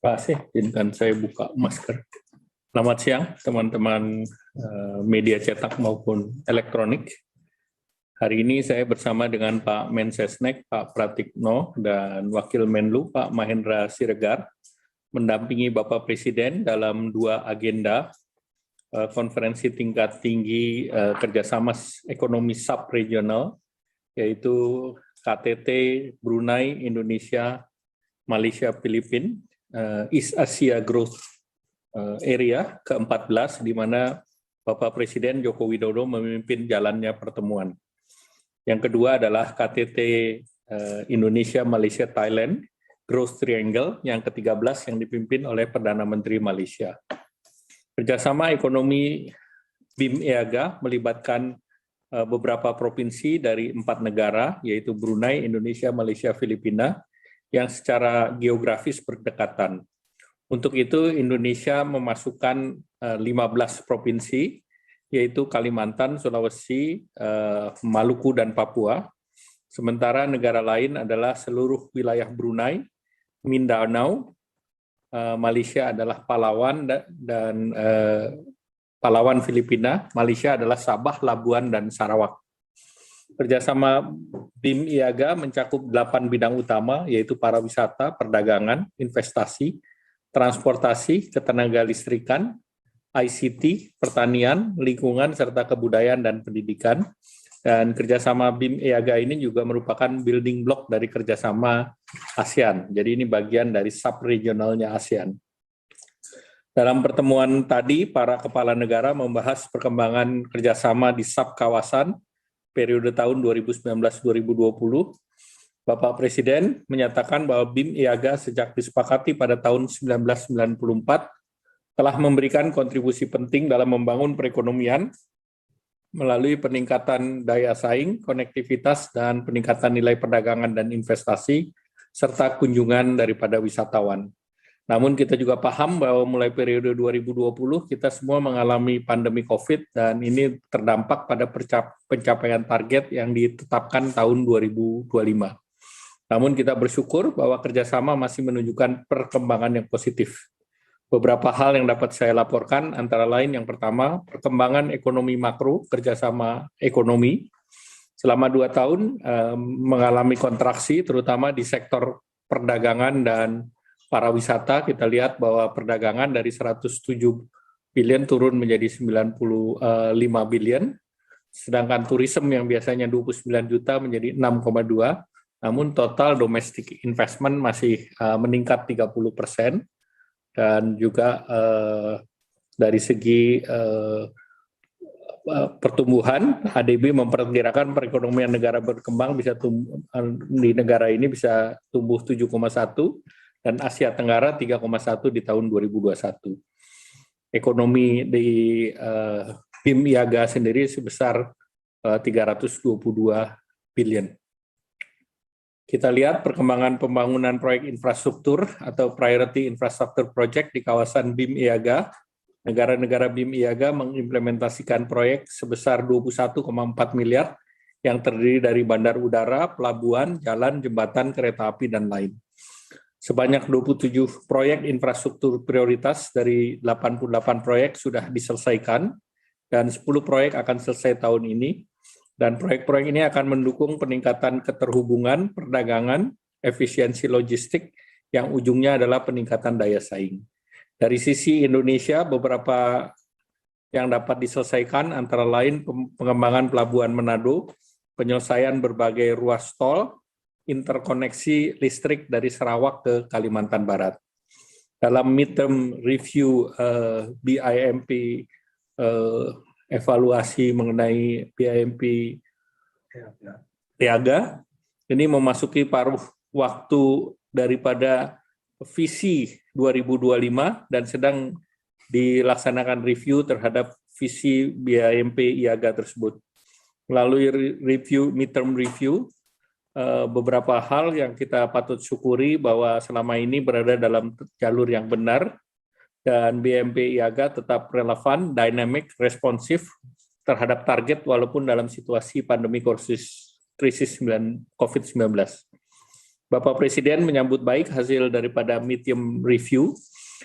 Terima kasih, izinkan saya buka masker. Selamat siang teman-teman media cetak maupun elektronik. Hari ini saya bersama dengan Pak Mensesnek, Pak Pratikno, dan Wakil Menlu, Pak Mahendra Siregar, mendampingi Bapak Presiden dalam dua agenda konferensi tingkat tinggi kerjasama ekonomi subregional, yaitu KTT Brunei, Indonesia, Malaysia, Filipina, East Asia Growth Area ke-14, di mana Bapak Presiden Joko Widodo memimpin jalannya pertemuan. Yang kedua adalah KTT Indonesia, Malaysia, Thailand, Growth Triangle, yang ke-13 yang dipimpin oleh Perdana Menteri Malaysia. Kerjasama ekonomi BIM-EAGA melibatkan beberapa provinsi dari 4 negara, yaitu Brunei, Indonesia, Malaysia, Filipina, yang secara geografis berdekatan. Untuk itu, Indonesia memasukkan 15 provinsi, yaitu Kalimantan, Sulawesi, Maluku, dan Papua. Sementara negara lain adalah seluruh wilayah Brunei, Mindanao, Malaysia adalah Palawan, dan Palawan Filipina, Malaysia adalah Sabah, Labuan, dan Sarawak. Kerjasama BIM-IAGA mencakup 8 bidang utama, yaitu pariwisata, perdagangan, investasi, transportasi, ketenagalistrikan, ICT, pertanian, lingkungan, serta kebudayaan dan pendidikan. Dan kerjasama BIM-IAGA ini juga merupakan building block dari kerjasama ASEAN. Jadi ini bagian dari sub-regionalnya ASEAN. Dalam pertemuan tadi, para kepala negara membahas perkembangan kerjasama di sub-kawasan periode tahun 2019-2020. Bapak Presiden menyatakan bahwa BIM-IAGA sejak disepakati pada tahun 1994 telah memberikan kontribusi penting dalam membangun perekonomian melalui peningkatan daya saing, konektivitas, dan peningkatan nilai perdagangan dan investasi, serta kunjungan daripada wisatawan. Namun kita juga paham bahwa mulai periode 2020 kita semua mengalami pandemi COVID dan ini terdampak pada pencapaian target yang ditetapkan tahun 2025. Namun kita bersyukur bahwa kerjasama masih menunjukkan perkembangan yang positif. Beberapa hal yang dapat saya laporkan antara lain yang pertama, perkembangan ekonomi makro, kerjasama ekonomi selama 2 tahun mengalami kontraksi terutama di sektor perdagangan dan pariwisata. Kita lihat bahwa perdagangan dari 107 billion turun menjadi 95 billion, sedangkan tourism yang biasanya 29 juta menjadi 6,2, namun total domestic investment masih meningkat 30%, dan juga dari segi pertumbuhan, ADB memperkirakan perekonomian negara berkembang bisa di negara ini bisa tumbuh 7,1, dan Asia Tenggara 3,1 di tahun 2021. Ekonomi di BIM-IAGA sendiri sebesar 322 billion. Kita lihat perkembangan pembangunan proyek infrastruktur atau Priority Infrastructure Project di kawasan BIM-IAGA. Negara-negara BIM-IAGA mengimplementasikan proyek sebesar 21,4 miliar yang terdiri dari bandar udara, pelabuhan, jalan, jembatan, kereta api, dan lain. Sebanyak 27 proyek infrastruktur prioritas dari 88 proyek sudah diselesaikan, dan 10 proyek akan selesai tahun ini. Dan proyek-proyek ini akan mendukung peningkatan keterhubungan, perdagangan, efisiensi logistik, yang ujungnya adalah peningkatan daya saing. Dari sisi Indonesia, beberapa yang dapat diselesaikan antara lain pengembangan Pelabuhan Manado, penyelesaian berbagai ruas tol, interkoneksi listrik dari Sarawak ke Kalimantan Barat. Dalam midterm review BIMP, evaluasi mengenai BIMP IAGA, ini memasuki paruh waktu daripada visi 2025 dan sedang dilaksanakan review terhadap visi BIMP IAGA tersebut. Melalui midterm review, beberapa hal yang kita patut syukuri bahwa selama ini berada dalam jalur yang benar, dan BIMP IAGA tetap relevan, dynamic, responsif terhadap target walaupun dalam situasi pandemi krisis COVID-19. Bapak Presiden menyambut baik hasil daripada medium review,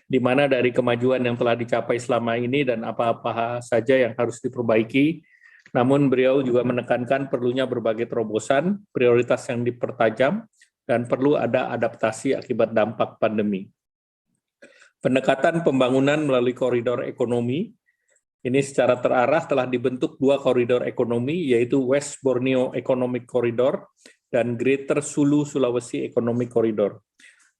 di mana dari kemajuan yang telah dicapai selama ini dan apa-apa saja yang harus diperbaiki. Namun beliau juga menekankan perlunya berbagai terobosan, prioritas yang dipertajam, dan perlu ada adaptasi akibat dampak pandemi. Pendekatan pembangunan melalui koridor ekonomi, ini secara terarah telah dibentuk 2 koridor ekonomi, yaitu West Borneo Economic Corridor dan Greater Sulu Sulawesi Economic Corridor.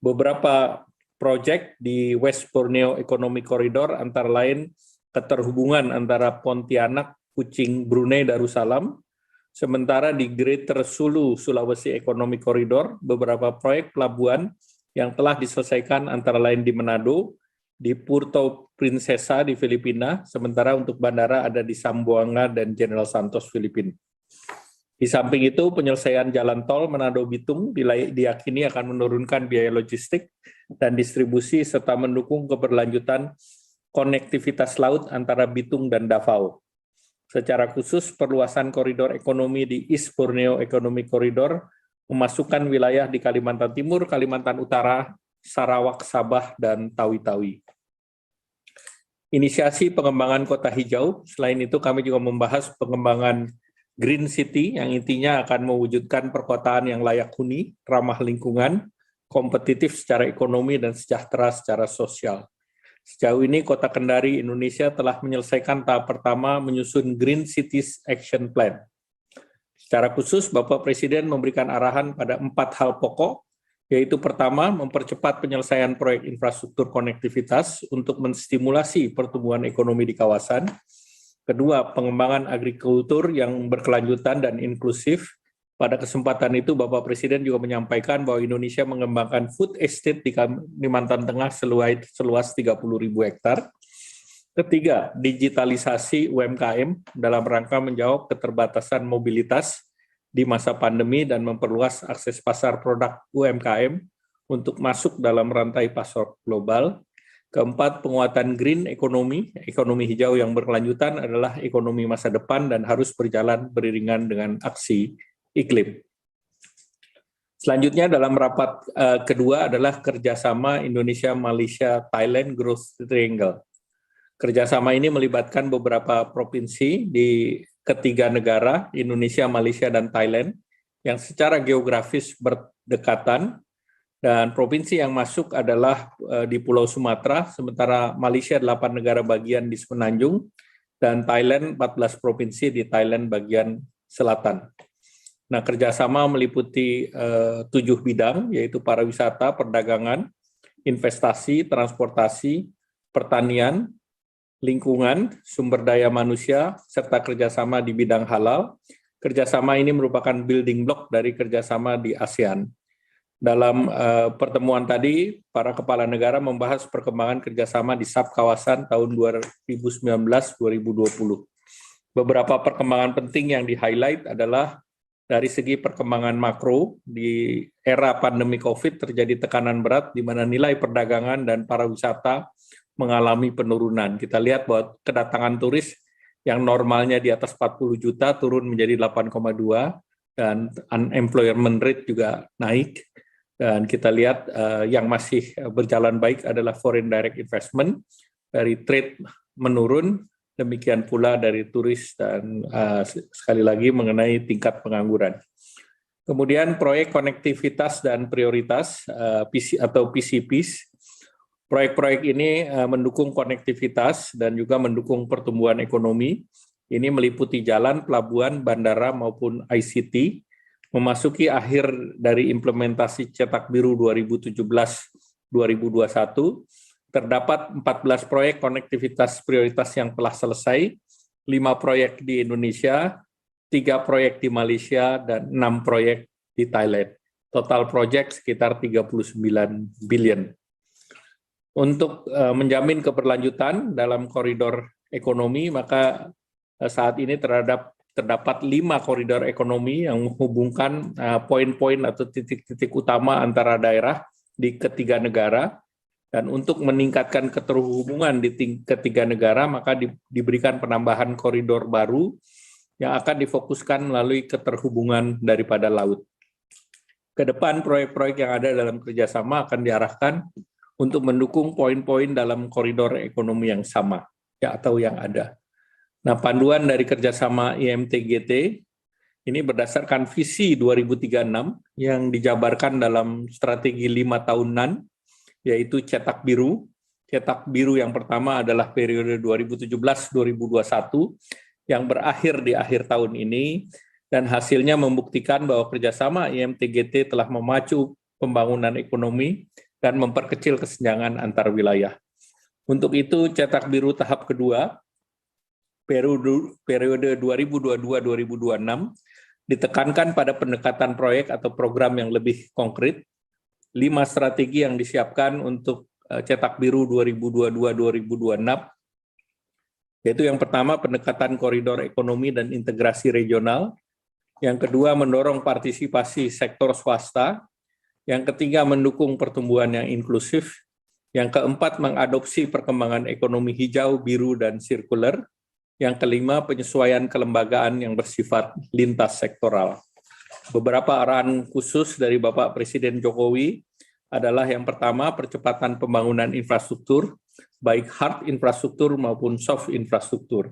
Beberapa proyek di West Borneo Economic Corridor antara lain keterhubungan antara Pontianak, Kuching, Brunei, Darussalam. Sementara di Greater Sulu Sulawesi Economic Corridor, beberapa proyek pelabuhan yang telah diselesaikan antara lain di Manado, di Puerto Princesa di Filipina, sementara untuk bandara ada di Zamboanga dan General Santos, Filipina. Di samping itu, penyelesaian jalan tol Manado-Bitung diyakini akan menurunkan biaya logistik dan distribusi serta mendukung keberlanjutan konektivitas laut antara Bitung dan Davao. Secara khusus, perluasan koridor ekonomi di East Borneo Economic Corridor memasukkan wilayah di Kalimantan Timur, Kalimantan Utara, Sarawak, Sabah, dan Tawi-Tawi. Inisiasi pengembangan kota hijau, selain itu kami juga membahas pengembangan Green City yang intinya akan mewujudkan perkotaan yang layak huni, ramah lingkungan, kompetitif secara ekonomi, dan sejahtera secara sosial. Sejauh ini, Kota Kendari, Indonesia telah menyelesaikan tahap pertama menyusun Green Cities Action Plan. Secara khusus, Bapak Presiden memberikan arahan pada 4 hal pokok, yaitu pertama, mempercepat penyelesaian proyek infrastruktur konektivitas untuk menstimulasi pertumbuhan ekonomi di kawasan. Kedua, pengembangan agrikultur yang berkelanjutan dan inklusif. Pada kesempatan itu, Bapak Presiden juga menyampaikan bahwa Indonesia mengembangkan food estate di Kalimantan Tengah seluas 30.000 hektar. Ketiga, digitalisasi UMKM dalam rangka menjawab keterbatasan mobilitas di masa pandemi dan memperluas akses pasar produk UMKM untuk masuk dalam rantai pasar global. Keempat, penguatan green ekonomi, ekonomi hijau yang berkelanjutan adalah ekonomi masa depan dan harus berjalan beriringan dengan aksi iklim. Selanjutnya dalam rapat kedua adalah kerjasama Indonesia, Malaysia, Thailand Growth Triangle. Kerjasama ini melibatkan beberapa provinsi di ketiga negara, Indonesia, Malaysia, dan Thailand, yang secara geografis berdekatan. Dan provinsi yang masuk adalah di Pulau Sumatera, sementara Malaysia 8 negara bagian di Semenanjung, dan Thailand 14 provinsi di Thailand bagian selatan. Nah, kerjasama meliputi 7 bidang, yaitu pariwisata, perdagangan, investasi, transportasi, pertanian, lingkungan, sumber daya manusia, serta kerjasama di bidang halal. Kerjasama ini merupakan building block dari kerjasama di ASEAN. Dalam pertemuan tadi, para kepala negara membahas perkembangan kerjasama di sub-kawasan tahun 2019-2020. Beberapa perkembangan penting yang di-highlight adalah dari segi perkembangan makro, di era pandemi COVID terjadi tekanan berat di mana nilai perdagangan dan pariwisata mengalami penurunan. Kita lihat bahwa kedatangan turis yang normalnya di atas 40 juta turun menjadi 8,2 dan unemployment rate juga naik. Dan kita lihat yang masih berjalan baik adalah foreign direct investment, dari trade menurun, demikian pula dari turis dan sekali lagi mengenai tingkat pengangguran. Kemudian proyek konektivitas dan prioritas atau PCPs. Proyek-proyek ini mendukung konektivitas dan juga mendukung pertumbuhan ekonomi. Ini meliputi jalan, pelabuhan, bandara maupun ICT. Memasuki akhir dari implementasi Cetak Biru 2017-2021, terdapat 14 proyek konektivitas prioritas yang telah selesai, 5 proyek di Indonesia, 3 proyek di Malaysia, dan 6 proyek di Thailand. Total proyek sekitar 39 billion. Untuk menjamin keberlanjutan dalam koridor ekonomi, maka saat ini terdapat 5 koridor ekonomi yang menghubungkan poin-poin atau titik-titik utama antara daerah di ketiga negara. Dan untuk meningkatkan keterhubungan di ketiga negara, maka diberikan penambahan koridor baru yang akan difokuskan melalui keterhubungan daripada laut. Ke depan proyek-proyek yang ada dalam kerjasama akan diarahkan untuk mendukung poin-poin dalam koridor ekonomi yang sama ya, atau yang ada. Nah, panduan dari kerjasama IMT-GT ini berdasarkan visi 2036 yang dijabarkan dalam strategi 5 tahunan, yaitu Cetak Biru. Cetak Biru yang pertama adalah periode 2017-2021 yang berakhir di akhir tahun ini, dan hasilnya membuktikan bahwa kerjasama IMT-GT telah memacu pembangunan ekonomi dan memperkecil kesenjangan antar wilayah. Untuk itu, Cetak Biru tahap kedua, periode 2022-2026, ditekankan pada pendekatan proyek atau program yang lebih konkret. 5 strategi yang disiapkan untuk Cetak Biru 2022-2026, yaitu yang pertama pendekatan koridor ekonomi dan integrasi regional, yang kedua mendorong partisipasi sektor swasta, yang ketiga mendukung pertumbuhan yang inklusif, yang keempat mengadopsi perkembangan ekonomi hijau, biru, dan sirkuler, yang kelima penyesuaian kelembagaan yang bersifat lintas sektoral. Beberapa arahan khusus dari Bapak Presiden Jokowi adalah yang pertama percepatan pembangunan infrastruktur, baik hard infrastruktur maupun soft infrastruktur.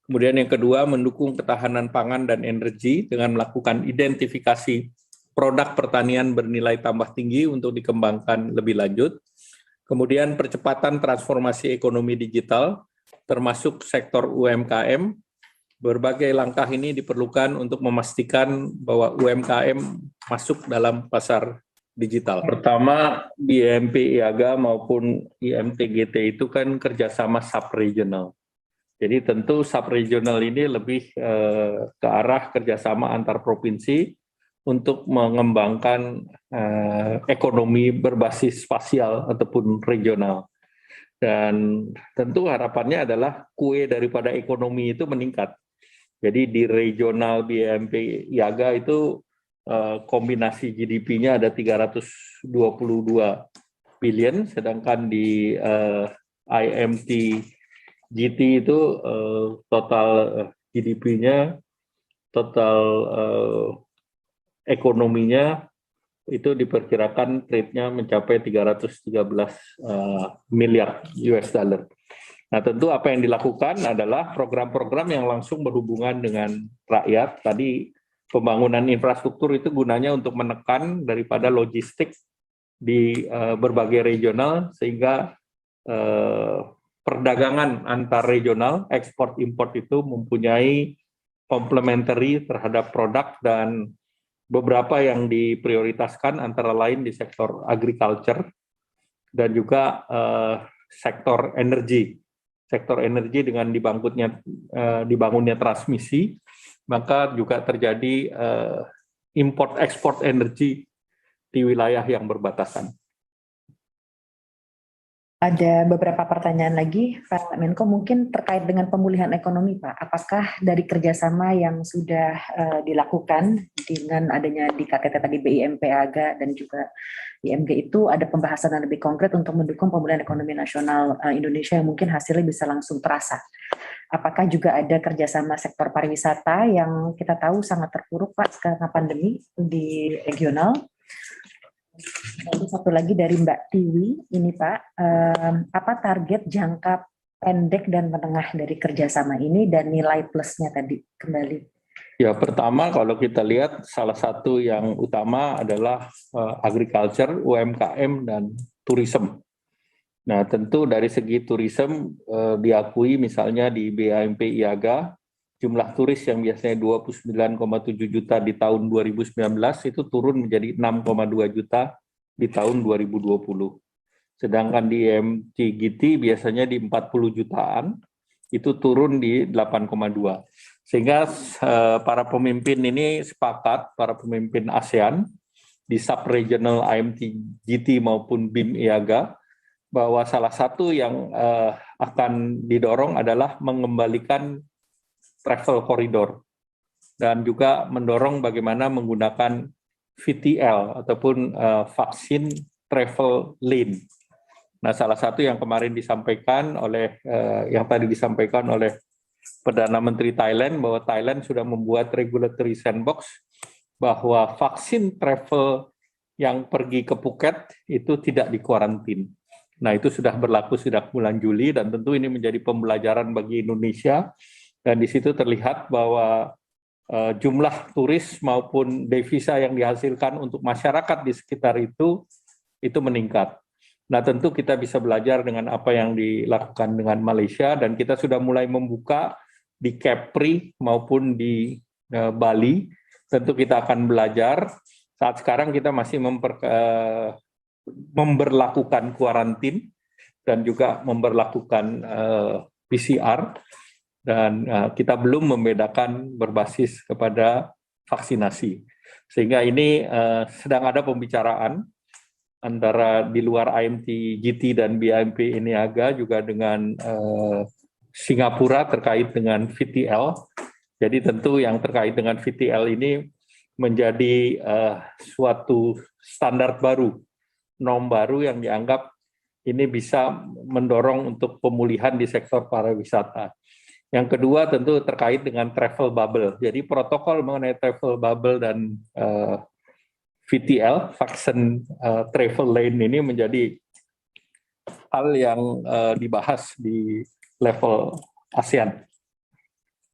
Kemudian yang kedua, mendukung ketahanan pangan dan energi dengan melakukan identifikasi produk pertanian bernilai tambah tinggi untuk dikembangkan lebih lanjut. Kemudian percepatan transformasi ekonomi digital, termasuk sektor UMKM. Berbagai langkah ini diperlukan untuk memastikan bahwa UMKM masuk dalam pasar digital. Pertama, di IMP IAGA maupun IMT-GT itu kan kerjasama sub-regional. Jadi tentu sub-regional ini lebih ke arah kerjasama antar provinsi untuk mengembangkan ekonomi berbasis spasial ataupun regional. Dan tentu harapannya adalah kue daripada ekonomi itu meningkat. Jadi di regional BMP IAGA itu kombinasi GDP-nya ada 322 billion, sedangkan di IMT GT itu total GDP-nya, total ekonominya itu diperkirakan trade-nya mencapai 313 miliar US dollar. Nah, tentu apa yang dilakukan adalah program-program yang langsung berhubungan dengan rakyat. Tadi pembangunan infrastruktur itu gunanya untuk menekan daripada logistik di berbagai regional, sehingga perdagangan antar regional, ekspor import itu mempunyai complementary terhadap produk, dan beberapa yang diprioritaskan antara lain di sektor agriculture dan juga sektor energi. Sektor energi dengan dibangunnya transmisi, maka juga terjadi import ekspor energi di wilayah yang berbatasan. Ada beberapa pertanyaan lagi, Pak Menko, mungkin terkait dengan pemulihan ekonomi, Pak. Apakah dari kerjasama yang sudah dilakukan dengan adanya di KTT tadi BIMP AGA dan juga IMG itu ada pembahasan yang lebih konkret untuk mendukung pemulihan ekonomi nasional Indonesia yang mungkin hasilnya bisa langsung terasa? Apakah juga ada kerjasama sektor pariwisata yang kita tahu sangat terpuruk, Pak, karena pandemi di regional? Lalu satu lagi dari Mbak Tiwi, ini Pak, apa target jangka pendek dan menengah dari kerjasama ini dan nilai plusnya tadi kembali? Ya, pertama kalau kita lihat salah satu yang utama adalah agriculture, UMKM, dan tourism. Nah, tentu dari segi tourism diakui misalnya di BIMP IAGA, jumlah turis yang biasanya 29,7 juta di tahun 2019 itu turun menjadi 6,2 juta di tahun 2020. Sedangkan di IMT-GT biasanya di 40 jutaan, itu turun di 8,2. Sehingga para pemimpin ini sepakat, para pemimpin ASEAN, di sub-regional IMT-GT maupun BIM IAGA, bahwa salah satu yang akan didorong adalah mengembalikan travel corridor dan juga mendorong bagaimana menggunakan VTL ataupun vaksin travel lane. Nah, salah satu yang kemarin disampaikan oleh yang tadi disampaikan oleh Perdana Menteri Thailand, bahwa Thailand sudah membuat regulatory sandbox bahwa vaksin travel yang pergi ke Phuket itu tidak dikuarantin. Nah, itu sudah berlaku sejak bulan Juli dan tentu ini menjadi pembelajaran bagi Indonesia. Dan di situ terlihat bahwa jumlah turis maupun devisa yang dihasilkan untuk masyarakat di sekitar itu meningkat. Nah, tentu kita bisa belajar dengan apa yang dilakukan dengan Malaysia dan kita sudah mulai membuka di Kepri maupun di Bali. Tentu kita akan belajar. Saat sekarang kita masih memberlakukan kuarantin dan juga memberlakukan PCR dan kita belum membedakan berbasis kepada vaksinasi. Sehingga ini sedang ada pembicaraan antara di luar IMT GT dan BIMP Niaga juga dengan Singapura terkait dengan VTL. Jadi tentu yang terkait dengan VTL ini menjadi suatu standar baru, norm baru yang dianggap ini bisa mendorong untuk pemulihan di sektor pariwisata. Yang kedua tentu terkait dengan travel bubble. Jadi protokol mengenai travel bubble dan VTL, vaksin travel lane ini menjadi hal yang dibahas di level ASEAN.